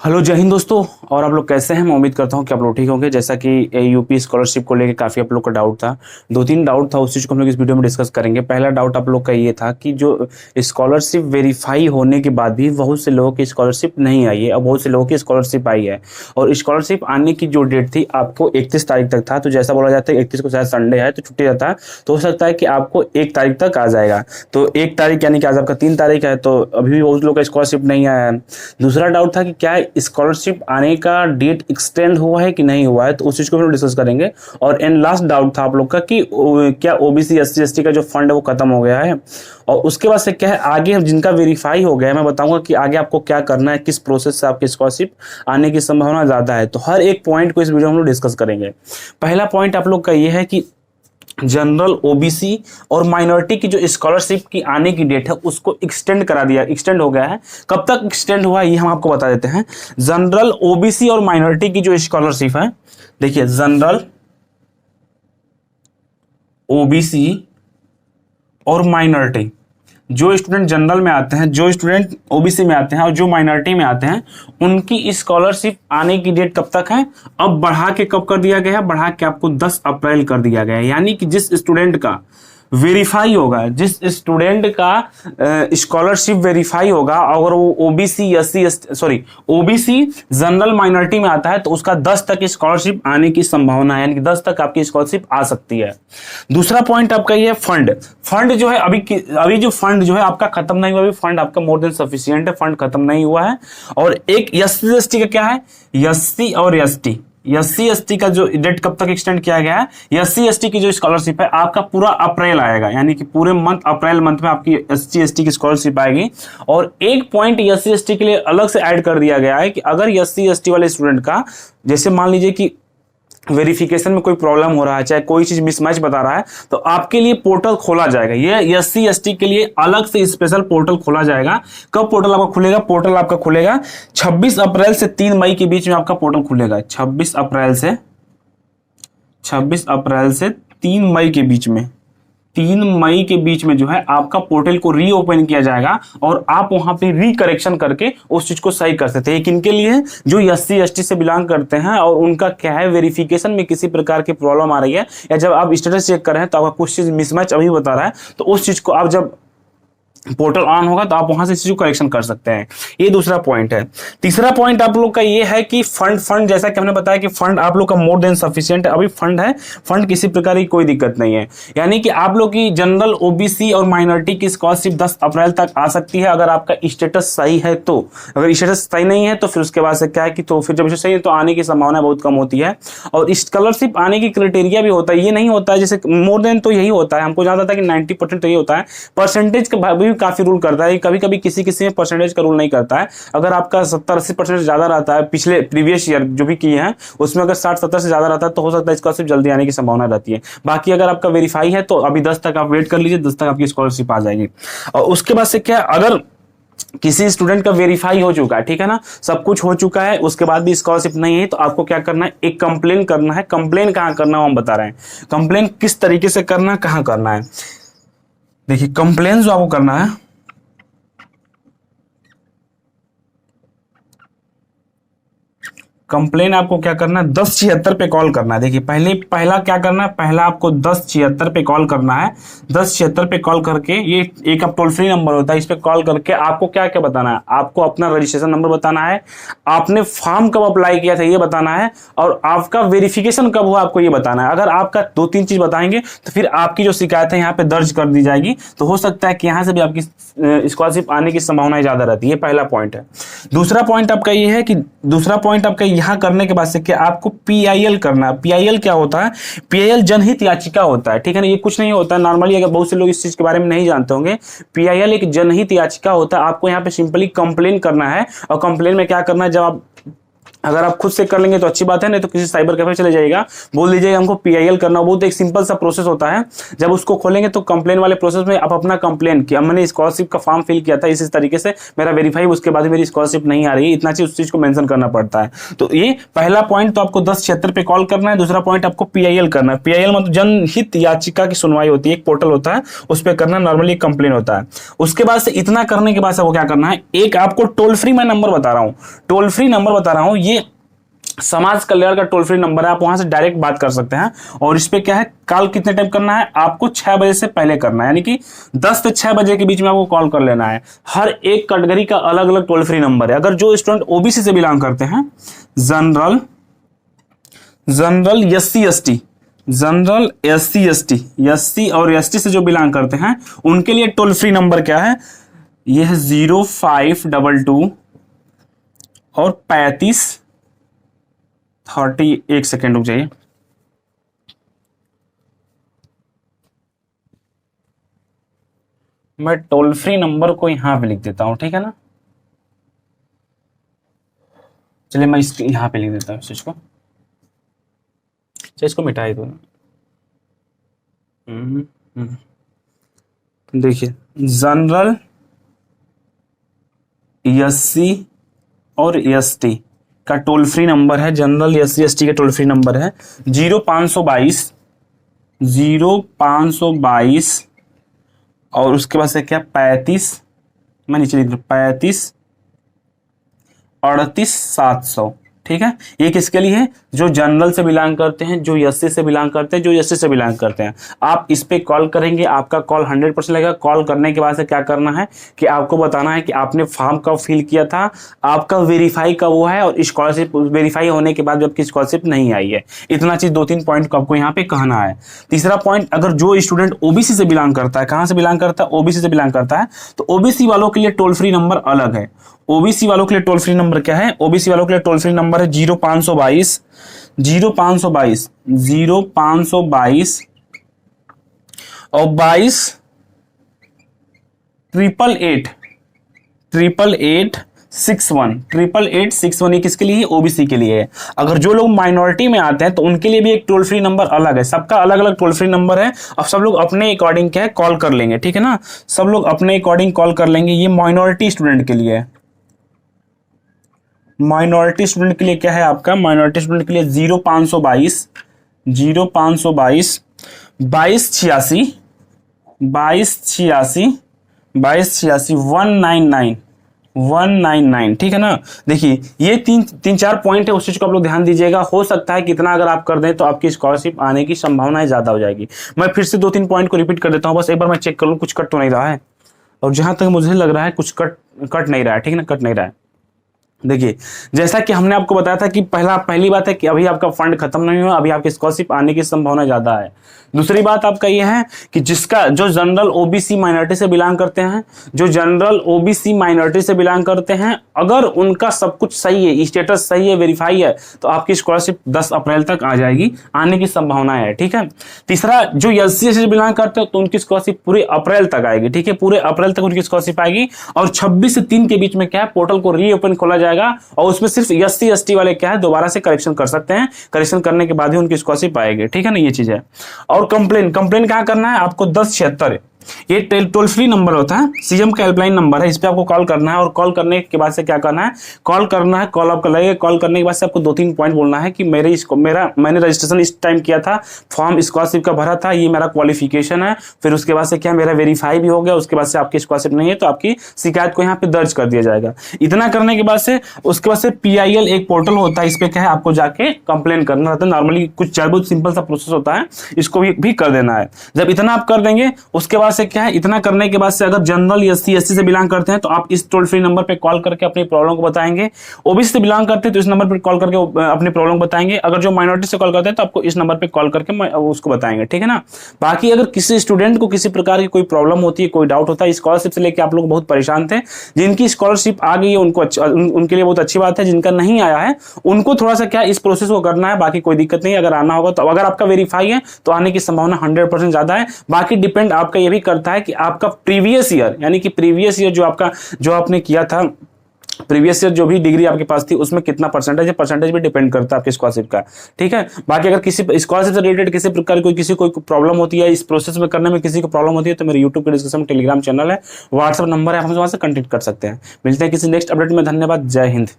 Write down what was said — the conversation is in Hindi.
हेलो जय हिंद दोस्तों। और आप लोग कैसे हैं? मैं उम्मीद करता हूं कि आप लोग ठीक होंगे। जैसा कि यूपी स्कॉलरशिप को लेकर काफ़ी आप लोग का डाउट था, दो तीन डाउट था, उस चीज़ को हम लोग इस वीडियो में डिस्कस करेंगे। पहला डाउट आप लोग का ये था कि जो स्कॉलरशिप वेरीफाई होने के बाद भी बहुत से लोगों की स्कॉलरशिप नहीं आई है और बहुत से लोगों की स्कॉलरशिप आई है। और स्कॉलरशिप आने की जो डेट थी आपको 31 तारीख तक था, तो जैसा बोला जाता है 31 को शायद संडे है तो छुट्टी रहता है, तो हो सकता है कि आपको 1 तारीख तक आ जाएगा। तो 1 तारीख यानी कि आज आपका 3 तारीख है, तो अभी भी बहुत लोगों का स्कॉलरशिप नहीं आया है। दूसरा डाउट था कि क्या स्कॉलरशिप आने का डेट एक्सटेंड हुआ है कि नहीं हुआ है, तो उस चीज को हम डिस्कस करेंगे। और एंड लास्ट डाउट था आप लोग का कि क्या ओबीसी एससी एसटी का जो फंड है वो खत्म हो गया है। और उसके बाद से क्या है, आगे जिनका वेरीफाई हो गया है मैं बताऊंगा कि आगे आपको क्या करना है, किस प्रोसेस से आपकी स्कॉलरशिप आने की संभावना ज्यादा है। तो हर एक पॉइंट को इस वीडियो में हम लोग डिस्कस करेंगे। पहला पॉइंट आप लोग का ये है कि जनरल ओबीसी और माइनॉरिटी की जो स्कॉलरशिप की आने की डेट है उसको एक्सटेंड हो गया है। कब तक एक्सटेंड हुआ है ये हम आपको बता देते हैं। जनरल ओबीसी और माइनॉरिटी की जो स्कॉलरशिप है, देखिए जनरल ओबीसी और माइनॉरिटी, जो स्टूडेंट जनरल में आते हैं, जो स्टूडेंट ओबीसी में आते हैं और जो माइनॉरिटी में आते हैं, उनकी स्कॉलरशिप आने की डेट कब तक है? अब बढ़ा के कब कर दिया गया है? बढ़ा के आपको 10 अप्रैल कर दिया गया है। यानी कि जिस स्टूडेंट का वेरीफाई होगा, जिस स्टूडेंट का स्कॉलरशिप वेरीफाई होगा, अगर वो ओबीसी ओबीसी जनरल माइनॉरिटी में आता है तो उसका 10 तक स्कॉलरशिप आने की संभावना है, यानी कि 10 तक आपकी स्कॉलरशिप आ सकती है। दूसरा पॉइंट आपका ये फंड जो है, अभी जो फंड जो है आपका खत्म नहीं हुआ, अभी फंड आपका मोर देन सफिशिएंट है, फंड खत्म नहीं हुआ है। और एक एससी एसटी का क्या है, एससी और एससी एसटी का जो डेट कब तक एक्सटेंड किया गया है, एससी एसटी की जो स्कॉलरशिप है आपका पूरा अप्रैल आएगा, यानी कि पूरे अप्रैल मंथ में आपकी एससी एसटी की स्कॉलरशिप आएगी। और एक पॉइंट एससी एसटी के लिए अलग से ऐड कर दिया गया है कि अगर एससी एसटी वाले स्टूडेंट का, जैसे मान लीजिए कि वेरिफिकेशन में कोई प्रॉब्लम हो रहा है, चाहे कोई चीज मिसमैच बता रहा है, तो आपके लिए पोर्टल खोला जाएगा। ये एससी एसटी के लिए अलग से स्पेशल पोर्टल खोला जाएगा। कब पोर्टल आपका खुलेगा? पोर्टल आपका खुलेगा 26 अप्रैल से 3 मई के बीच में आपका पोर्टल खुलेगा। 26 अप्रैल से 3 मई के बीच में, 3 मई के बीच में जो है आपका पोर्टल को रीओपन किया जाएगा और आप वहां पे रिकरेक्शन करके उस चीज को सही कर सकते हैं। किनके लिए? जो एससी एसटी से बिलोंग करते हैं और उनका क्या है, वेरिफिकेशन में किसी प्रकार की प्रॉब्लम आ रही है, या जब आप स्टेटस चेक कर रहे हैं तो आपका कुछ चीज मिसमैच अभी बता रहा है, तो उस चीज को आप जब पोर्टल ऑन होगा तो आप वहां से इस चीज को करेक्शन कर सकते हैं। ये दूसरा पॉइंट है। तीसरा पॉइंट आप लोग का ये है कि फंड जैसा कि हमने बताया कि फंड आप लोग का मोर देन सफिशिएंट है, अभी फंड है, फंड किसी प्रकार की कोई दिक्कत नहीं है। यानी कि आप लोग की जनरल ओबीसी और माइनॉरिटी की स्कॉलरशिप 10 अप्रैल तक आ सकती है, अगर आपका स्टेटस सही है तो। अगर स्टेटस सही नहीं है तो फिर उसके बाद से क्या है कि, तो फिर जब सही है तो आने की संभावना बहुत कम होती है। और स्कॉलरशिप आने की क्राइटेरिया भी होता है, ये नहीं होता है जैसे मोर देन, तो यही होता है, हमको ज्यादा था कि 90% तो ये होता है। परसेंटेज का भी काफी रूल करता है, कभी कभी किसी में परसेंटेज का रूल नहीं करता है। अगर आपका 70-80% ज्यादा रहता है, पिछले प्रीवियस ईयर जो भी किए हैं उसमें अगर 60-70 से ज्यादा रहता है तो हो सकता है स्कॉलरशिप जल्दी आने की संभावना रहती है। बाकी अगर आपका वेरीफाई है तो अभी 10 तक आप वेट कर लीजिए, 10 तक आपकी स्कॉलरशिप आ जाएगी। और उसके बाद से क्या, अगर किसी स्टूडेंट का वेरीफाई हो चुका है, ठीक है ना, सब कुछ हो चुका है, उसके बाद भी स्कॉलरशिप नहीं है, तो आपको क्या करना है, एक कंप्लेन करना है। कंप्लेन कहां करना है हम बता रहे हैं। कंप्लेन किस तरीके से करना है, कहां करना है, देखिए कंप्लेन जो आपको करना है, कंप्लेन आपको क्या करना है, 1076 पे कॉल करना है। देखिए पहला क्या करना है, पहला आपको 1076 पे कॉल करना है। 1076 पे कॉल करके, ये एक अब टोल फ्री नंबर होता है, इस पे कॉल करके आपको क्या क्या बताना है, आपको अपना रजिस्ट्रेशन नंबर बताना है, आपने फॉर्म कब अप्लाई किया था ये बताना है, और आपका वेरिफिकेशन कब हुआ आपको ये बताना है। अगर आपका 2-3 चीज बताएंगे तो फिर आपकी जो शिकायत है यहाँ पे दर्ज कर दी जाएगी, तो हो सकता है कि यहाँ से भी आपकी स्कॉलरशिप आने की संभावना ज्यादा रहती है। पहला पॉइंट है। दूसरा पॉइंट आपका ये है कि, दूसरा पॉइंट आपका यहां करने के बाद से क्या, आपको पीआईएल करना है। पीआईएल क्या होता है? पीआईएल जनहित याचिका होता है, ठीक है ना, ये कुछ नहीं होता है नॉर्मली, अगर बहुत से लोग इस चीज के बारे में नहीं जानते होंगे। पीआईएल एक जनहित याचिका होता है। आपको यहाँ पे सिंपली कंप्लेन करना है, और कंप्लेन में क्या करना है, जब आप अगर आप खुद से कर लेंगे तो अच्छी बात है, नहीं तो किसी साइबर कैफे चले जाइएगा, बोल दीजिएगा हमको पीआईएल करना। बहुत एक सिंपल सा प्रोसेस होता है। जब उसको खोलेंगे तो कंप्लेन वाले प्रोसेस में आप अपना कंप्लेन कि मैंने स्कॉलरशिप का फॉर्म फिल किया था इस तरीके से, मेरा वेरीफाई, उसके बाद मेरी स्कॉलरशिप नहीं आ रही है, इतना चीज उस चीज को मेंशन करना पड़ता है। तो ये पहला पॉइंट तो आपको 1076 पे कॉल करना है। दूसरा पॉइंट आपको पीआईएल करना है। पीआईएल मतलब जनहित याचिका की सुनवाई होती है, एक पोर्टल होता है, उस पर करना, नॉर्मली कंप्लेन होता है। उसके बाद से इतना करने के बाद से आपको क्या करना है, एक आपको टोल फ्री मैं नंबर बता रहा हूं, टोल फ्री नंबर बता रहा हूं, ये समाज कल्याण का टोल फ्री नंबर है, आप वहां से डायरेक्ट बात कर सकते हैं। और इस पे क्या है, कॉल कितने टाइम करना है, आपको 6 बजे से पहले करना है, यानी कि 10 से 6 बजे के बीच में आपको कॉल कर लेना है। हर एक कैटेगरी का अलग अलग टोल फ्री नंबर है। अगर जो स्टूडेंट ओबीसी से बिलोंग करते हैं, जनरल एससी और एसटी से जो बिलोंग करते हैं, उनके लिए टोल फ्री नंबर क्या है, यह है 0522 और 3530। एक सेकेंड रुक जाइए, मैं टोल फ्री नंबर को यहां पे लिख देता हूं, ठीक है ना। चलिए मैं इसको यहां पे लिख देता हूं, इसको मिटा ही दो ना। देखिए, जनरल एससी और एसटी का टोल फ्री नंबर है, जनरल एससी एसटी का टोल फ्री नंबर है 0522 और उसके बाद से क्या 35, मैं नीचे लिख दूं 35 38 700, ठीक है। ये किसके लिए है, जो जनरल से बिलोंग करते हैं, जो एससी से बिलोंग करते हैं, जो एसटी से बिलोंग करते हैं। आप इस पे कॉल करेंगे, आपका कॉल 100% लगेगा। कॉल करने के बाद से क्या करना है कि आपको बताना है कि आपने फॉर्म कब फिल किया था, आपका वेरीफाई कब हुआ है, और स्कॉलरशिप वेरीफाई होने के बाद जबकि स्कॉलरशिप नहीं आई है। इतना चीज 2-3 पॉइंट को आपको यहाँ पे कहना है। तीसरा पॉइंट, अगर जो स्टूडेंट ओबीसी से बिलोंग करता है, कहां से बिलोंग करता है, ओबीसी से बिलोंग करता है, तो ओबीसी वालों के लिए टोल फ्री नंबर अलग है। ओबीसी वालों के लिए टोल फ्री नंबर क्या है, ओबीसी वालों के लिए टोल फ्री नंबर है 0522 और 88861 ये किसके लिए है, ओबीसी के लिए है। अगर जो लोग माइनॉरिटी में आते हैं तो उनके लिए भी एक टोल फ्री नंबर अलग है। सबका अलग अलग टोल फ्री नंबर है। अब सब लोग अपने अकॉर्डिंग क्या है कॉल कर लेंगे, ठीक है ना, सब लोग अपने अकॉर्डिंग कॉल कर लेंगे। ये माइनॉरिटी स्टूडेंट के लिए है। माइनॉरिटी स्टूडेंट के लिए क्या है आपका, माइनॉरिटी स्टूडेंट के लिए 0522 2286 199, ठीक है ना। देखिए ये तीन चार पॉइंट है, उस चीज को आप लोग ध्यान दीजिएगा। हो सकता है कितना अगर आप कर दें तो आपकी स्कॉलरशिप आने की संभावनाएं ज्यादा हो जाएगी। मैं फिर से 2-3 पॉइंट को रिपीट कर देता हूं, बस एक बार मैं चेक कर लूं कुछ कट तो नहीं रहा है। और जहां तक मुझे लग रहा है कुछ कट नहीं रहा है, ठीक है ना, कट नहीं रहा है। देखिए जैसा कि हमने आपको बताया था कि पहली बात है कि अभी आपका फंड खत्म नहीं हुआ, अभी आपकी स्कॉलरशिप आने की संभावना ज्यादा है। दूसरी बात आपका यह है कि जो जनरल ओबीसी माइनॉरिटी से बिलोंग करते हैं, अगर उनका सब कुछ सही है, स्टेटस सही है, वेरीफाई है, तो आपकी स्कॉलरशिप 10 अप्रैल तक आ जाएगी, आने की संभावना है, ठीक है। तीसरा, जो एससी से बिलोंग करते हो तो उनकी स्कॉलरशिप पूरे अप्रैल तक आएगी, ठीक है, पूरे अप्रैल तक उनकी स्कॉलरशिप आएगी। और 26 से 3 के बीच में क्या है, पोर्टल को रीओपन खोला जाएगा और उसमें सिर्फ एससी एसटी वाले क्या है दोबारा से करेक्शन कर सकते हैं। करेक्शन करने के बाद ही उनकी स्कॉलरशिप आएगी, ठीक है ना, ये चीज है। और कंप्लेन क्या करना है आपको, 1076 ये टोल फ्री नंबर होता है, सीएम का हेल्पलाइन नंबर है, इस पे आपको कॉल करना है। और कॉल करने के बाद से क्या करना है, कॉल आपका लगेगा। कॉल करने के बाद से आपको 2-3 पॉइंट बोलना है कि मैंने रजिस्ट्रेशन इस टाइम किया था, फॉर्म स्कॉलरशिप का भरा था, ये मेरा क्वालिफिकेशन है। फिर उसके बाद से क्या मेरा वेरीफाई भी हो गया, उसके बाद से आपकी स्कॉलरशिप नहीं है तो आपकी शिकायत को यहाँ पे दर्ज कर दिया जाएगा। इतना करने के बाद से उसके बाद से पीआईएल एक पोर्टल होता है, इस पे क्या है आपको जाके कंप्लेन करना रहता है। नॉर्मली कुछ बहुत सिंपल सा प्रोसेस होता है, इसको भी कर देना है। जब इतना आप कर देंगे उसके बाद से क्या है, इतना करने के बाद से अगर जनरल एससी एसटी से बिलोंग करते हैं तो आप इस टोल फ्री नंबर पे कॉल करके अपनी प्रॉब्लम को बताएंगे। ओबीसी से बिलोंग करते हैं तो इस नंबर पे कॉल करके अपनी प्रॉब्लम बताएंगे। अगर जो माइनॉरिटी से कॉल करते हैं तो आपको इस नंबर पे कॉल करके उसको बताएंगे, ठीक है ना। बाकी अगर किसी स्टूडेंट को किसी प्रकार की कोई प्रॉब्लम होती है, कोई डाउट होता है, स्कॉलरशिप से लेकर आप लोग बहुत परेशान थे, जिनकी स्कॉलरशिप आ गई है उनके लिए बहुत अच्छी बात है, जिनका नहीं आया है उनको थोड़ा सा क्या इस प्रोसेस को करना है। बाकी कोई दिक्कत नहीं, अगर आना होगा तो अगर आपका वेरीफाई है तो आने की संभावना 100% ज्यादा है। बाकी डिपेंड आपका ये भी करता है कि आपका प्रीवियस ईयर, यानी कि प्रीवियस ईयर जो आपने किया था प्रीवियस ईयर जो भी डिग्री आपके पास थी उसमें कितना परसेंटेज है, परसेंटेज भी डिपेंड करता है आपकी स्कॉलरशिप का। ठीक है, बाकी अगर किसी स्कॉलरशिप से रिलेटेड किसी प्रकार किसी को प्रॉब्लम होती है, इस प्रोसेस में करने में किसी को प्रॉब्लम होती है, तो मेरे यूट्यूब के डिस्क्रिप्शन में टेलीग्राम चैनल है, व्हाट्सएप नंबर है, आप हमसे वहां से कॉन्टेक्ट कर सकते हैं। मिलते हैं किसी नेक्स्ट अपडेट में। धन्यवाद। जय हिंद।